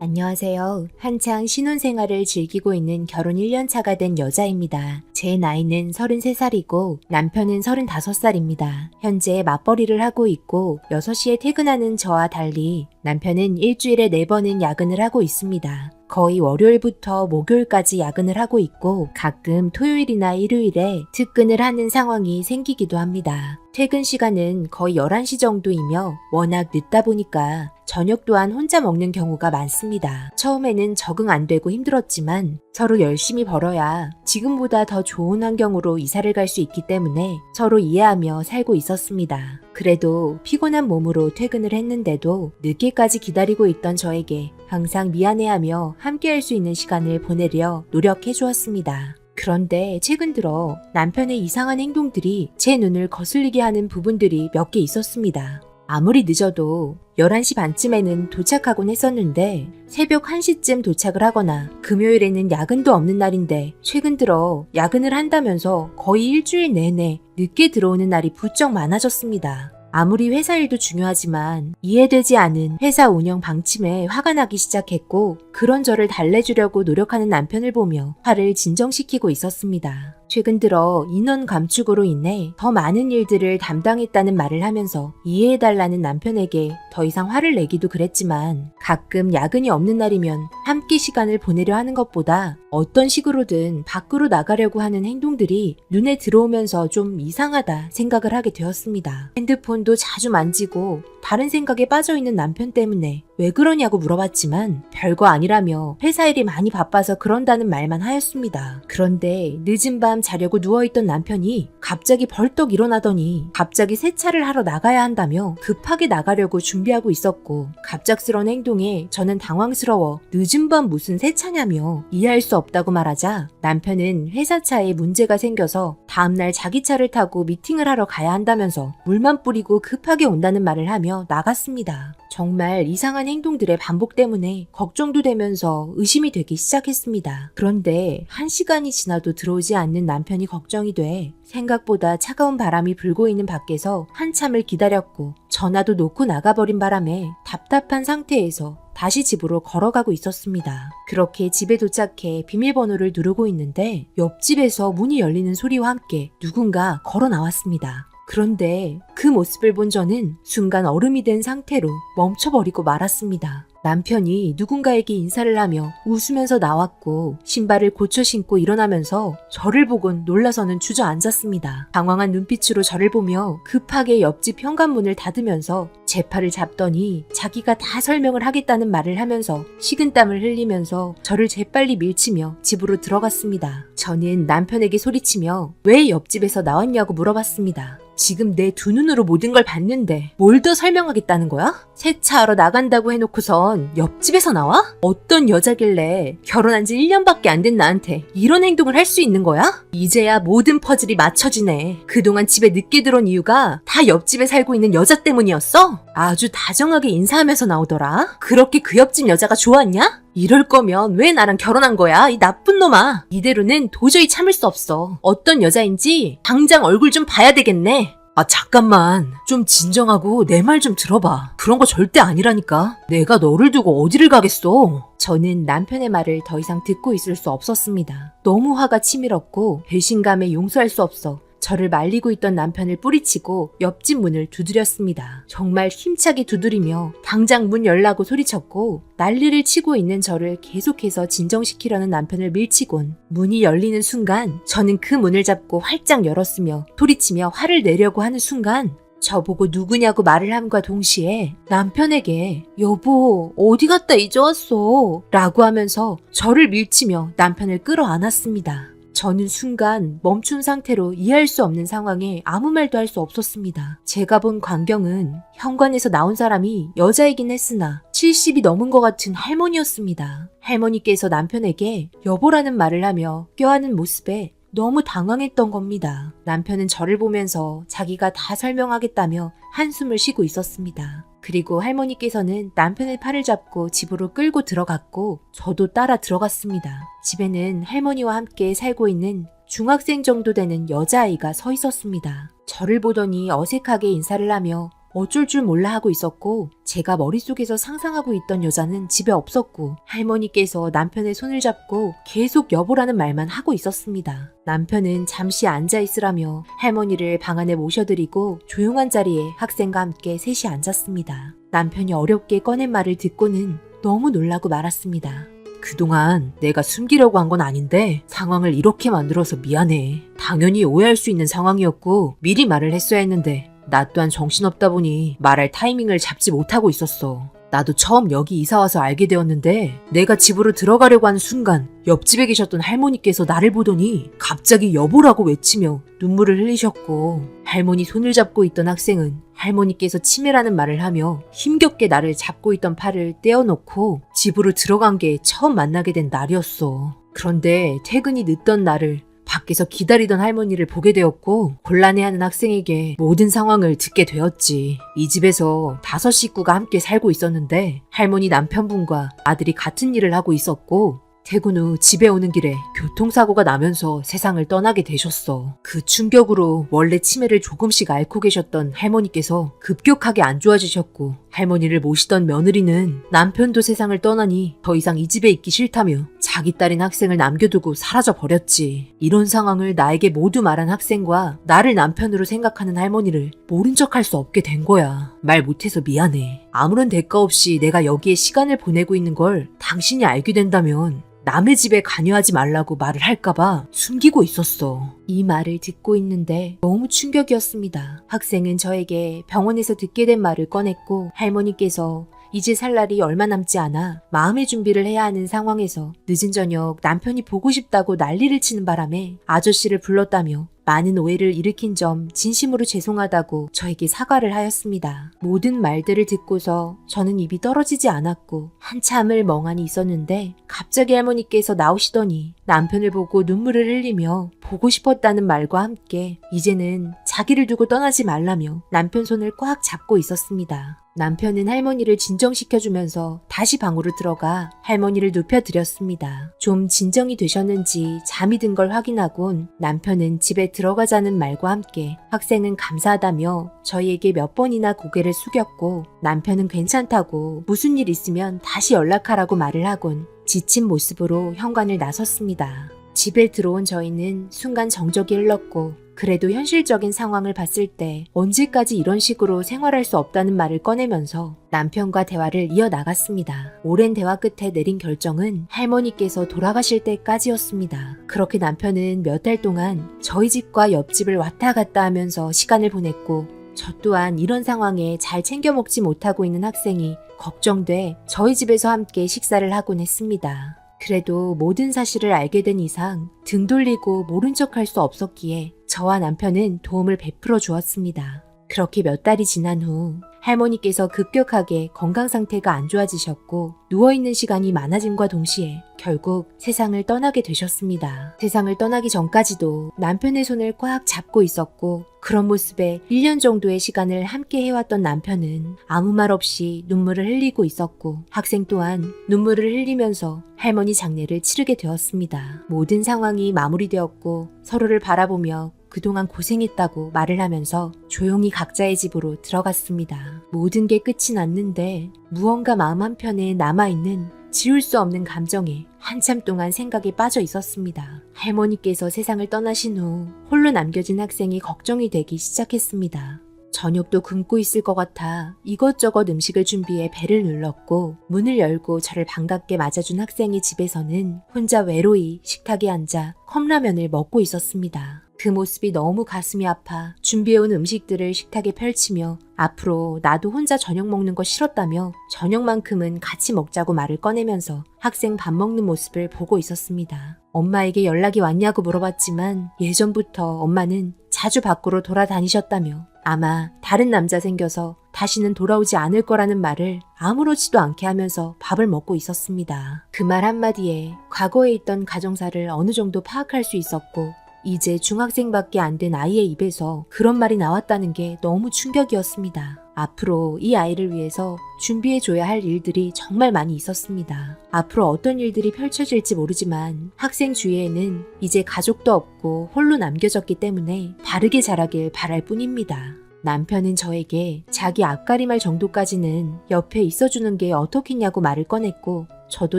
안녕하세요. 한창 신혼생활을 즐기고 있는 결혼 1년 차가 된 여자입니다. 제 나이는 33살이고 남편은 35살입니다. 현재 맞벌이를 하고 있고 6시에 퇴근하는 저와 달리 남편은 일주일에 4번은 야근을 하고 있습니다. 거의 월요일부터 목요일까지 야근을 하고 있고 가끔 토요일이나 일요일에 특근을 하는 상황이 생기기도 합니다. 퇴근 시간은 거의 11시 정도이며 워낙 늦다 보니까 저녁 또한 혼자 먹는 경우가 많습니다. 처음에는 적응 안 되고 힘들었지만 서로 열심히 벌어야 지금보다 더 좋은 환경으로 이사를 갈 수 있기 때문에 서로 이해하며 살고 있었습니다. 그래도 피곤한 몸으로 퇴근을 했는데도 늦게까지 기다리고 있던 저에게 항상 미안해하며 함께할 수 있는 시간을 보내려 노력해 주었습니다. 그런데 최근 들어 남편의 이상한 행동들이 제 눈을 거슬리게 하는 부분들이 몇 개 있었습니다. 아무리 늦어도 11시 반쯤에는 도착하곤 했었는데 새벽 1시쯤 도착을 하거나 금요일에는 야근도 없는 날인데 최근 들어 야근을 한다면서 거의 일주일 내내 늦게 들어오는 날이 부쩍 많아졌습니다. 아무리 회사 일도 중요하지만 이해되지 않은 회사 운영 방침에 화가 나기 시작했고 그런 저를 달래주려고 노력하는 남편을 보며 화를 진정시키고 있었습니다. 최근 들어 인원 감축으로 인해 더 많은 일들을 담당했다는 말을 하면서 이해해달라는 남편에게 더 이상 화를 내기도 그랬지만 가끔 야근이 없는 날이면 함께 시간을 보내려 하는 것보다 어떤 식으로든 밖으로 나가려고 하는 행동들이 눈에 들어오면서 좀 이상하다 생각을 하게 되었습니다. 핸드폰도 자주 만지고 다른 생각에 빠져있는 남편 때문에 왜 그러냐고 물어봤지만 별거 아니라며 회사 일이 많이 바빠서 그런다는 말만 하였습니다. 그런데 늦은 밤 자려고 누워있던 남편이 갑자기 벌떡 일어나더니 갑자기 세차를 하러 나가야 한다며 급하게 나가려고 준비하고 있었고 갑작스러운 행동에 저는 당황스러워 늦은 밤 무슨 세차냐며 이해할 수 없다고 말하자 남편은 회사 차에 문제가 생겨서 다음날 자기 차를 타고 미팅을 하러 가야 한다면서 물만 뿌리고 급하게 온다는 말을 하며 나갔습니다. 정말 이상한 행동들의 반복 때문에 걱정도 되면서 의심이 되기 시작했습니다. 그런데 1시간이 지나도 들어오지 않는 남편이 걱정이 돼 생각보다 차가운 바람이 불고 있는 밖에서 한참을 기다렸고 전화도 놓고 나가버린 바람에 답답한 상태에서 다시 집으로 걸어가고 있었습니다. 그렇게 집에 도착해 비밀번호를 누르고 있는데 옆집에서 문이 열리는 소리와 함께 누군가 걸어 나왔습니다. 그런데 그 모습을 본 저는 순간 얼음이 된 상태로 멈춰버리고 말았습니다. 남편이 누군가에게 인사를 하며 웃으면서 나왔고 신발을 고쳐 신고 일어나면서 저를 보곤 놀라서는 주저앉았습니다. 당황한 눈빛으로 저를 보며 급하게 옆집 현관문을 닫으면서 제 팔을 잡더니 자기가 다 설명을 하겠다는 말을 하면서 식은땀을 흘리면서 저를 재빨리 밀치며 집으로 들어갔습니다. 저는 남편에게 소리치며 왜 옆집에서 나왔냐고 물어봤습니다. 지금 내 두 눈으로 모든 걸 봤는데 뭘 더 설명하겠다는 거야? 세차하러 나간다고 해놓고선 옆집에서 나와? 어떤 여자길래 결혼한 지 1년밖에 안 된 나한테 이런 행동을 할 수 있는 거야? 이제야 모든 퍼즐이 맞춰지네. 그동안 집에 늦게 들어온 이유가 다 옆집에 살고 있는 여자 때문이었어? 아주 다정하게 인사하면서 나오더라. 그렇게 그 옆집 여자가 좋았냐? 이럴 거면 왜 나랑 결혼한 거야? 이 나쁜 놈아. 이대로는 도저히 참을 수 없어. 어떤 여자인지 당장 얼굴 좀 봐야 되겠네. 아 잠깐만 좀 진정하고 내 말 좀 들어봐. 그런 거 절대 아니라니까. 내가 너를 두고 어디를 가겠어. 저는 남편의 말을 더 이상 듣고 있을 수 없었습니다. 너무 화가 치밀었고 배신감에 용서할 수 없어 저를 말리고 있던 남편을 뿌리치고 옆집 문을 두드렸습니다. 정말 힘차게 두드리며 당장 문 열라고 소리쳤고 난리를 치고 있는 저를 계속해서 진정시키려는 남편을 밀치곤 문이 열리는 순간 저는 그 문을 잡고 활짝 열었으며 소리치며 화를 내려고 하는 순간 저보고 누구냐고 말을 함과 동시에 남편에게 여보 어디 갔다 이제 왔어? 라고 하면서 저를 밀치며 남편을 끌어안았습니다. 저는 순간 멈춘 상태로 이해할 수 없는 상황에 아무 말도 할 수 없었습니다. 제가 본 광경은 현관에서 나온 사람이 여자이긴 했으나 70이 넘은 것 같은 할머니였습니다. 할머니께서 남편에게 여보라는 말을 하며 껴안은 모습에 너무 당황했던 겁니다. 남편은 저를 보면서 자기가 다 설명하겠다며 한숨을 쉬고 있었습니다. 그리고 할머니께서는 남편의 팔을 잡고 집으로 끌고 들어갔고 저도 따라 들어갔습니다. 집에는 할머니와 함께 살고 있는 중학생 정도 되는 여자아이가 서 있었습니다. 저를 보더니 어색하게 인사를 하며 어쩔 줄 몰라 하고 있었고 제가 머릿속에서 상상하고 있던 여자는 집에 없었고 할머니께서 남편의 손을 잡고 계속 여보라는 말만 하고 있었습니다. 남편은 잠시 앉아있으라며 할머니를 방 안에 모셔드리고 조용한 자리에 학생과 함께 셋이 앉았습니다. 남편이 어렵게 꺼낸 말을 듣고는 너무 놀라고 말았습니다. 그동안 내가 숨기려고 한 건 아닌데 상황을 이렇게 만들어서 미안해. 당연히 오해할 수 있는 상황이었고 미리 말을 했어야 했는데 나 또한 정신없다 보니 말할 타이밍을 잡지 못하고 있었어. 나도 처음 여기 이사와서 알게 되었는데 내가 집으로 들어가려고 하는 순간 옆집에 계셨던 할머니께서 나를 보더니 갑자기 여보라고 외치며 눈물을 흘리셨고 할머니 손을 잡고 있던 학생은 할머니께서 치매라는 말을 하며 힘겹게 나를 잡고 있던 팔을 떼어놓고 집으로 들어간 게 처음 만나게 된 날이었어. 그런데 퇴근이 늦던 날을 밖에서 기다리던 할머니를 보게 되었고 곤란해하는 학생에게 모든 상황을 듣게 되었지. 이 집에서 5 식구가 함께 살고 있었는데 할머니 남편분과 아들이 같은 일을 하고 있었고 퇴근 후 집에 오는 길에 교통사고가 나면서 세상을 떠나게 되셨어. 그 충격으로 원래 치매를 조금씩 앓고 계셨던 할머니께서 급격하게 안 좋아지셨고 할머니를 모시던 며느리는 남편도 세상을 떠나니 더 이상 이 집에 있기 싫다며 자기 딸인 학생을 남겨두고 사라져 버렸지. 이런 상황을 나에게 모두 말한 학생과 나를 남편으로 생각하는 할머니를 모른 척할 수 없게 된 거야. 말 못해서 미안해. 아무런 대가 없이 내가 여기에 시간을 보내고 있는 걸 당신이 알게 된다면 남의 집에 관여하지 말라고 말을 할까봐 숨기고 있었어. 이 말을 듣고 있는데 너무 충격이었습니다. 학생은 저에게 병원에서 듣게 된 말을 꺼냈고 할머니께서 이제 살 날이 얼마 남지 않아 마음의 준비를 해야 하는 상황에서 늦은 저녁 남편이 보고 싶다고 난리를 치는 바람에 아저씨를 불렀다며 많은 오해를 일으킨 점 진심으로 죄송하다고 저에게 사과를 하였습니다. 모든 말들을 듣고서 저는 입이 떨어지지 않았고 한참을 멍하니 있었는데 갑자기 할머니께서 나오시더니 남편을 보고 눈물을 흘리며 보고 싶었다는 말과 함께 이제는 자기를 두고 떠나지 말라며 남편 손을 꽉 잡고 있었습니다. 남편은 할머니를 진정시켜주면서 다시 방으로 들어가 할머니를 눕혀드렸습니다. 좀 진정이 되셨는지 잠이 든 걸 확인하곤 남편은 집에 들어가자는 말과 함께 학생은 감사하다며 저희에게 몇 번이나 고개를 숙였고 남편은 괜찮다고 무슨 일 있으면 다시 연락하라고 말을 하곤 지친 모습으로 현관을 나섰습니다. 집에 들어온 저희는 순간 정적이 흘렀고 그래도 현실적인 상황을 봤을 때 언제까지 이런 식으로 생활할 수 없다는 말을 꺼내면서 남편과 대화를 이어나갔습니다. 오랜 대화 끝에 내린 결정은 할머니께서 돌아가실 때까지였습니다. 그렇게 남편은 몇 달 동안 저희 집과 옆집을 왔다 갔다 하면서 시간을 보냈고 저 또한 이런 상황에 잘 챙겨 먹지 못하고 있는 학생이 걱정돼 저희 집에서 함께 식사를 하곤 했습니다. 그래도 모든 사실을 알게 된 이상 등 돌리고 모른 척할 수 없었기에 저와 남편은 도움을 베풀어 주었습니다. 그렇게 몇 달이 지난 후 할머니께서 급격하게 건강 상태가 안 좋아지셨고 누워있는 시간이 많아짐과 동시에 결국 세상을 떠나게 되셨습니다. 세상을 떠나기 전까지도 남편의 손을 꽉 잡고 있었고 그런 모습에 1년 정도의 시간을 함께 해왔던 남편은 아무 말 없이 눈물을 흘리고 있었고 학생 또한 눈물을 흘리면서 할머니 장례를 치르게 되었습니다. 모든 상황이 마무리되었고 서로를 바라보며 그동안 고생했다고 말을 하면서 조용히 각자의 집으로 들어갔습니다. 모든 게 끝이 났는데 무언가 마음 한편에 남아있는 지울 수 없는 감정에 한참 동안 생각에 빠져 있었습니다. 할머니께서 세상을 떠나신 후 홀로 남겨진 학생이 걱정이 되기 시작했습니다. 저녁도 굶고 있을 것 같아 이것저것 음식을 준비해 배를 눌렀고 문을 열고 저를 반갑게 맞아준 학생의 집에서는 혼자 외로이 식탁에 앉아 컵라면을 먹고 있었습니다. 그 모습이 너무 가슴이 아파 준비해온 음식들을 식탁에 펼치며 앞으로 나도 혼자 저녁 먹는 거 싫었다며 저녁만큼은 같이 먹자고 말을 꺼내면서 학생 밥 먹는 모습을 보고 있었습니다. 엄마에게 연락이 왔냐고 물어봤지만 예전부터 엄마는 자주 밖으로 돌아다니셨다며 아마 다른 남자 생겨서 다시는 돌아오지 않을 거라는 말을 아무렇지도 않게 하면서 밥을 먹고 있었습니다. 그 말 한마디에 과거에 있던 가정사를 어느 정도 파악할 수 있었고 이제 중학생밖에 안 된 아이의 입에서 그런 말이 나왔다는 게 너무 충격이었습니다. 앞으로 이 아이를 위해서 준비해줘야 할 일들이 정말 많이 있었습니다. 앞으로 어떤 일들이 펼쳐질지 모르지만 학생 주위에는 이제 가족도 없고 홀로 남겨졌기 때문에 바르게 자라길 바랄 뿐입니다. 남편은 저에게 자기 앞가림할 정도까지는 옆에 있어주는 게 어떻겠냐고 말을 꺼냈고, 저도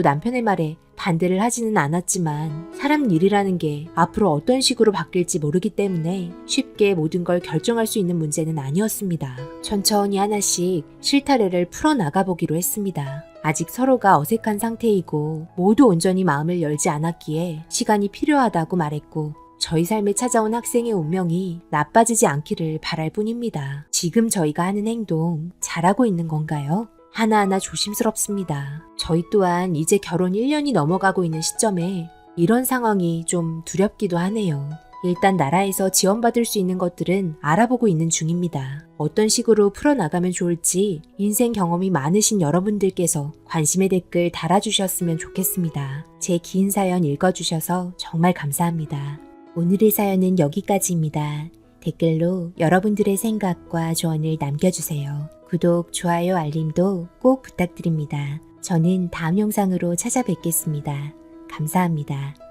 남편의 말에 반대를 하지는 않았지만 사람 일이라는 게 앞으로 어떤 식으로 바뀔지 모르기 때문에 쉽게 모든 걸 결정할 수 있는 문제는 아니었습니다. 천천히 하나씩 실타래를 풀어나가보기로 했습니다. 아직 서로가 어색한 상태이고 모두 온전히 마음을 열지 않았기에 시간이 필요하다고 말했고, 저희 삶에 찾아온 학생의 운명이 나빠지지 않기를 바랄 뿐입니다. 지금 저희가 하는 행동 잘하고 있는 건가요? 하나하나 조심스럽습니다. 저희 또한 이제 결혼 1년이 넘어가고 있는 시점에 이런 상황이 좀 두렵기도 하네요. 일단 나라에서 지원받을 수 있는 것들은 알아보고 있는 중입니다. 어떤 식으로 풀어나가면 좋을지 인생 경험이 많으신 여러분들께서 관심의 댓글 달아주셨으면 좋겠습니다. 제 긴 사연 읽어주셔서 정말 감사합니다. 오늘의 사연은 여기까지입니다. 댓글로 여러분들의 생각과 조언을 남겨주세요. 구독, 좋아요, 알림도 꼭 부탁드립니다. 저는 다음 영상으로 찾아뵙겠습니다. 감사합니다.